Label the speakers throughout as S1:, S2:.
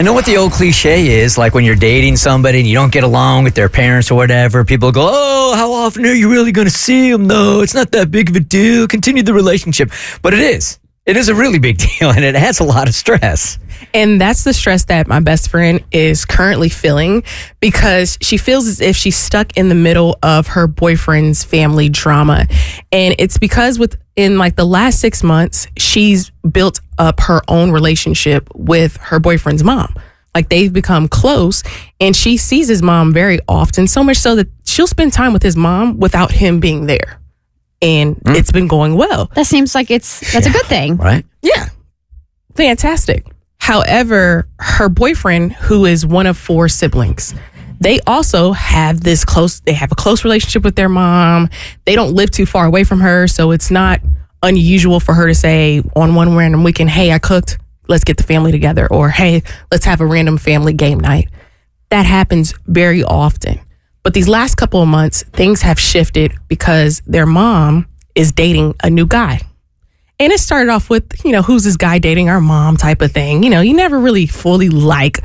S1: I know what the old cliche is, like when you're dating somebody and you don't get along with their parents or whatever, people go, oh, how often are you really going to see them, though? It's not that big of a deal. Continue the relationship. But it is. It is a really big deal, and it has a lot of stress.
S2: And that's the stress that my best friend is currently feeling, because she feels as if she's stuck in the middle of her boyfriend's family drama. And it's because within like the last 6 months, she's built up her own relationship with her boyfriend's mom. Like, they've become close, and she sees his mom very often, so much so that she'll spend time with his mom without him being there. And it's been going well.
S3: That seems like that's a good thing.
S1: Right?
S2: Yeah. Fantastic. However, her boyfriend, who is one of 4 siblings, they also have they have a close relationship with their mom. They don't live too far away from her, so it's not unusual for her to say on one random weekend, hey, I cooked, let's get the family together, or hey, let's have a random family game night. That happens very often. But these last couple of months, things have shifted because their mom is dating a new guy. And it started off with, who's this guy dating our mom type of thing. You never really fully like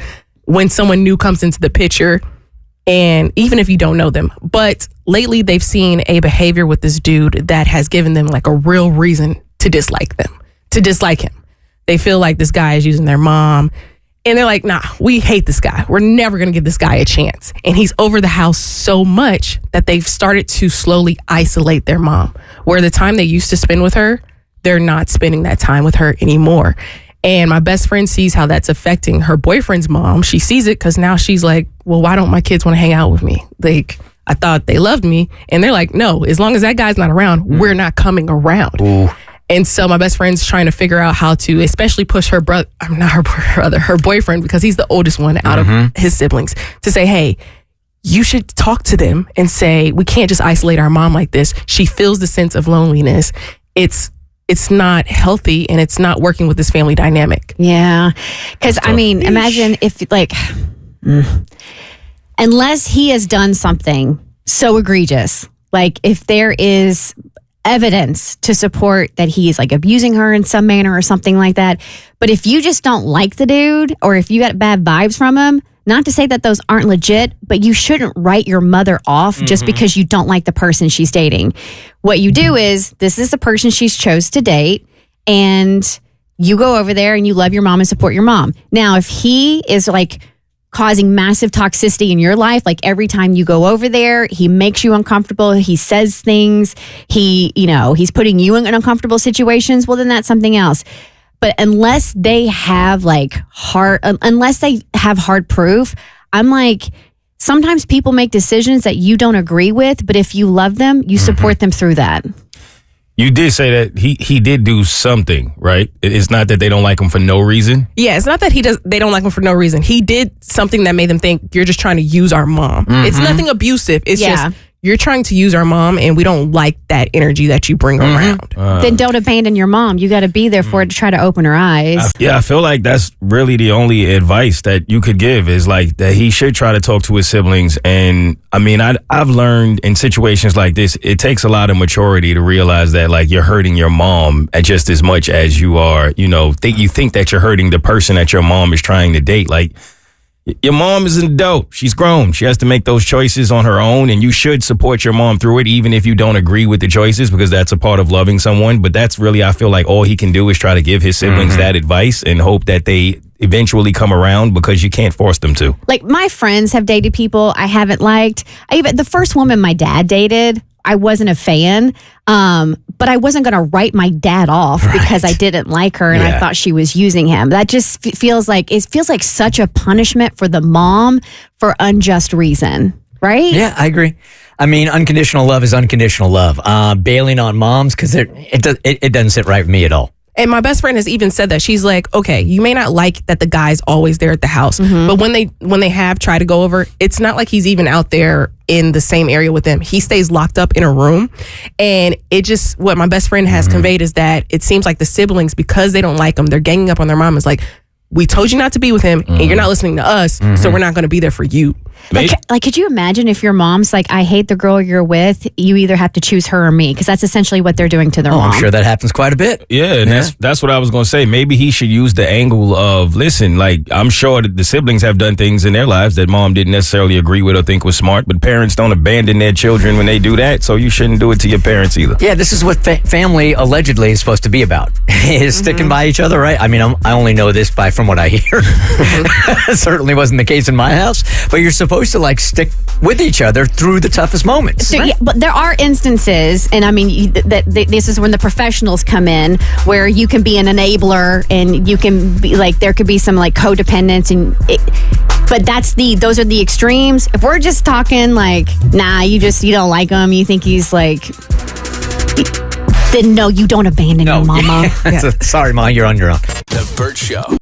S2: when someone new comes into the picture, and even if you don't know them. But lately they've seen a behavior with this dude that has given them like a real reason to dislike him. They feel like this guy is using their mom. And they're like, nah, we hate this guy. We're never going to give this guy a chance. And he's over the house so much that they've started to slowly isolate their mom. Where the time they used to spend with her, they're not spending that time with her anymore. And my best friend sees how that's affecting her boyfriend's mom. She sees it because now she's like, well, why don't my kids want to hang out with me? Like, I thought they loved me. And they're like, no, as long as that guy's not around, we're not coming around.
S1: Ooh.
S2: And so my best friend's trying to figure out how to especially push her boyfriend, because he's the oldest one out of his siblings, to say, hey, you should talk to them and say, we can't just isolate our mom like this. She feels the sense of loneliness. It's not healthy, and it's not working with this family dynamic.
S3: Yeah. Because, imagine if, unless he has done something so egregious, like if there is evidence to support that he's like abusing her in some manner or something like that. But if you just don't like the dude, or if you got bad vibes from him, not to say that those aren't legit, but you shouldn't write your mother off just because you don't like the person she's dating. What you do is, this is the person she's chose to date, and you go over there and you love your mom and support your mom. Now, if he is like causing massive toxicity in your life, like every time you go over there, he makes you uncomfortable, he says things, he's putting you in uncomfortable situations, well, then that's something else. But unless they have hard proof, I'm like, sometimes people make decisions that you don't agree with, but if you love them, you support them through that.
S4: You did say that he did do something, right? It's not that they don't like him for no reason.
S2: Yeah, it's not that they don't like him for no reason. He did something that made them think, you're just trying to use our mom. It's nothing abusive. It's just, you're trying to use our mom, and we don't like that energy that you bring around.
S3: Then don't abandon your mom. You got to be there for her to try to open her eyes.
S4: I feel like that's really the only advice that you could give, is like that he should try to talk to his siblings. And I've learned in situations like this, it takes a lot of maturity to realize that like you're hurting your mom just as much as you are, you think that you're hurting the person that your mom is trying to date. Like, your mom is an adult. She's grown. She has to make those choices on her own, and you should support your mom through it, even if you don't agree with the choices, because that's a part of loving someone. But that's really, I feel like all he can do is try to give his siblings that advice and hope that they eventually come around, because you can't force them to. Like,
S3: my friends have dated people I haven't liked. The first woman my dad dated, I wasn't a fan, but I wasn't going to write my dad off because I didn't like her and I thought she was using him. That just feels like such a punishment for the mom for unjust reason, right?
S1: Yeah, I agree. Unconditional love is unconditional love. Bailing on moms, because it doesn't sit right with me at all.
S2: And my best friend has even said that. She's like, okay, you may not like that the guy's always there at the house, but when they have tried to go over, it's not like he's even out there in the same area with them. He stays locked up in a room. And what my best friend has conveyed is that it seems like the siblings, because they don't like him, they're ganging up on their mom. It's like, we told you not to be with him, and you're not listening to us, so we're not going to be there for you.
S3: Like, could you imagine if your mom's like, I hate the girl you're with, you either have to choose her or me? Because that's essentially what they're doing to their mom.
S1: I'm sure that happens quite a bit.
S4: Yeah, and that's what I was going to say. Maybe he should use the angle of, listen, like, I'm sure that the siblings have done things in their lives that mom didn't necessarily agree with or think was smart, but parents don't abandon their children when they do that, so you shouldn't do it to your parents either.
S1: Yeah, this is what family allegedly is supposed to be about, is sticking by each other, right? I mean, I only know this from what I hear. Certainly wasn't the case in my house, but you're supposed to like stick with each other through the toughest moments.
S3: So, yeah, but there are instances, and I mean, this is when the professionals come in, where you can be an enabler, and you can be like, there could be some like codependence, but those are the extremes. If we're just talking like, nah, you don't like him, you think he's like, then no, you don't abandon your mama.
S1: Sorry, Ma, you're on your own.
S5: The Burt Show.